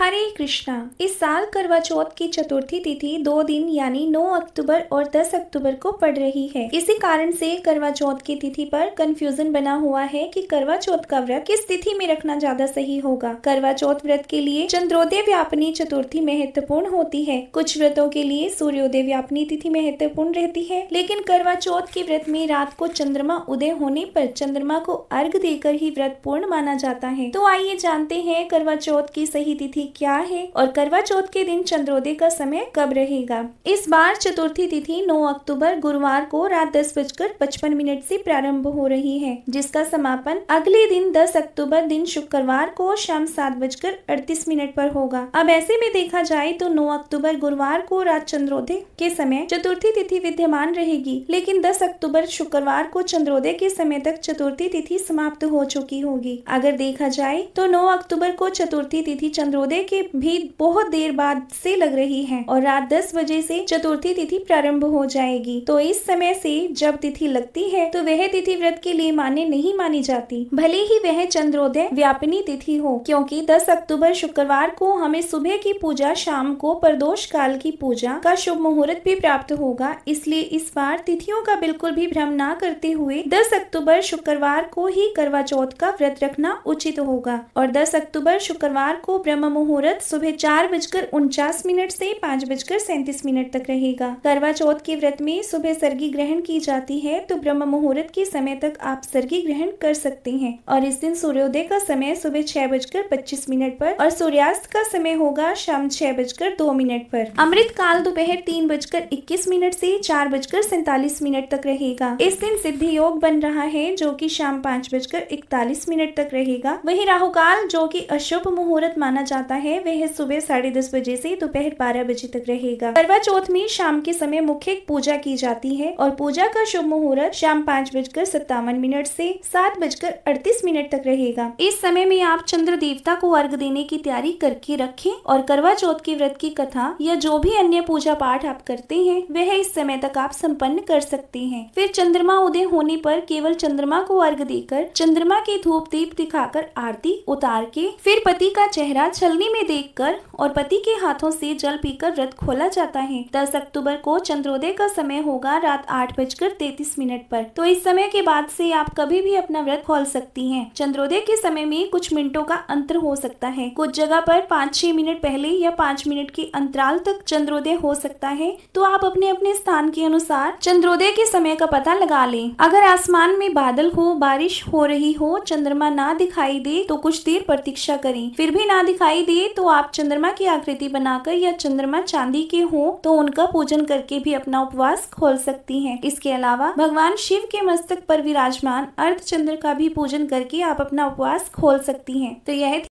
हरे कृष्णा। इस साल करवा चौथ की चतुर्थी तिथि 2 दिन यानी 9 अक्टूबर और 10 अक्टूबर को पड़ रही है। इसी कारण से करवा चौथ की तिथि पर कंफ्यूजन बना हुआ है कि करवा चौथ का व्रत किस तिथि में रखना ज्यादा सही होगा। करवा चौथ व्रत के लिए चंद्रोदय व्यापनी चतुर्थी महत्वपूर्ण होती है। कुछ व्रतों के लिए सूर्योदय व्यापनी तिथि महत्वपूर्ण रहती है, लेकिन करवा चौथ के व्रत में रात को चंद्रमा उदय होने पर चंद्रमा को अर्घ देकर ही व्रत पूर्ण माना जाता है। तो आइए जानते हैं करवा चौथ की सही तिथि क्या है और करवा चौथ के दिन चंद्रोदय का समय कब रहेगा। इस बार चतुर्थी तिथि 9 अक्टूबर गुरुवार को रात 10:55 से प्रारंभ हो रही है, जिसका समापन अगले दिन 10 अक्टूबर दिन शुक्रवार को शाम 7:38 पर होगा। अब ऐसे में देखा जाए तो 9 अक्टूबर गुरुवार को रात चंद्रोदय के समय चतुर्थी तिथि विद्यमान रहेगी, लेकिन 10 अक्टूबर शुक्रवार को चंद्रोदय के समय तक चतुर्थी तिथि समाप्त हो चुकी होगी। अगर देखा जाए तो 9 अक्टूबर को चतुर्थी तिथि चंद्रोदय के भी बहुत देर बाद से लग रही है और रात 10 बजे से चतुर्थी तिथि प्रारंभ हो जाएगी। तो इस समय से जब तिथि लगती है तो वह तिथि व्रत के लिए मान्य नहीं मानी जाती, भले ही वह चंद्रोदय व्यापिनी तिथि हो, क्योंकि 10 अक्टूबर शुक्रवार को हमें सुबह की पूजा, शाम को प्रदोष काल की पूजा का शुभ मुहूर्त भी प्राप्त होगा। इसलिए इस बार तिथियों का बिल्कुल भी भ्रम ना करते हुए 10 अक्टूबर शुक्रवार को ही करवा चौथ का व्रत रखना उचित होगा। और 10 अक्टूबर शुक्रवार को ब्रह्म मुहूर्त सुबह 4:49 से 5:37 तक रहेगा। करवा चौथ के व्रत में सुबह सर्गी ग्रहण की जाती है, तो ब्रह्म मुहूर्त के समय तक आप सर्गी ग्रहण कर सकते हैं। और इस दिन सूर्योदय का समय सुबह 6:25 पर और सूर्यास्त का समय होगा शाम 6:02 पर। अमृत काल दोपहर 3:21 से 4:47 तक रहेगा। इस दिन सिद्धि योग बन रहा है, जो कि शाम 5:41 तक रहेगा। वही राहु काल, जो कि अशुभ मुहूर्त माना जाता है, वह सुबह 10:30 बजे से दोपहर 12 बजे तक रहेगा। करवा चौथ में शाम के समय मुख्य पूजा की जाती है और पूजा का शुभ मुहूर्त शाम 5:57 से 7:38 तक रहेगा। इस समय में आप चंद्र देवता को अर्घ देने की तैयारी करके रखें और करवा चौथ के व्रत की कथा या जो भी अन्य पूजा पाठ आप करते हैं वह इस समय तक आप संपन्न कर सकते हैं। फिर चंद्रमा उदय होने पर केवल चंद्रमा को अर्घ देकर चंद्रमा के धूप दीप दिखाकर आरती उतार के फिर पति का चेहरा छलनी में देखकर और पति के हाथों से जल पीकर व्रत खोला जाता है। 10 अक्टूबर को चंद्रोदय का समय होगा रात 8:33 पर। तो इस समय के बाद से आप कभी भी अपना व्रत खोल सकती हैं। चंद्रोदय के समय में कुछ मिनटों का अंतर हो सकता है, कुछ जगह पर 5-6 मिनट पहले या 5 मिनट के अंतराल तक चंद्रोदय हो सकता है। तो आप अपने अपने स्थान के अनुसार चंद्रोदय के समय का पता लगा लें। अगर आसमान में बादल हो, बारिश हो रही हो, चंद्रमा ना दिखाई दे तो कुछ देर प्रतीक्षा करें। फिर भी ना दिखाई दे तो आप चंद्रमा की आकृति बनाकर या चंद्रमा चांदी के हो तो उनका पूजन करके भी अपना उपवास खोल सकती हैं। इसके अलावा भगवान शिव के मस्तक पर विराजमान अर्धचंद्र का भी पूजन करके आप अपना उपवास खोल सकती हैं। तो यह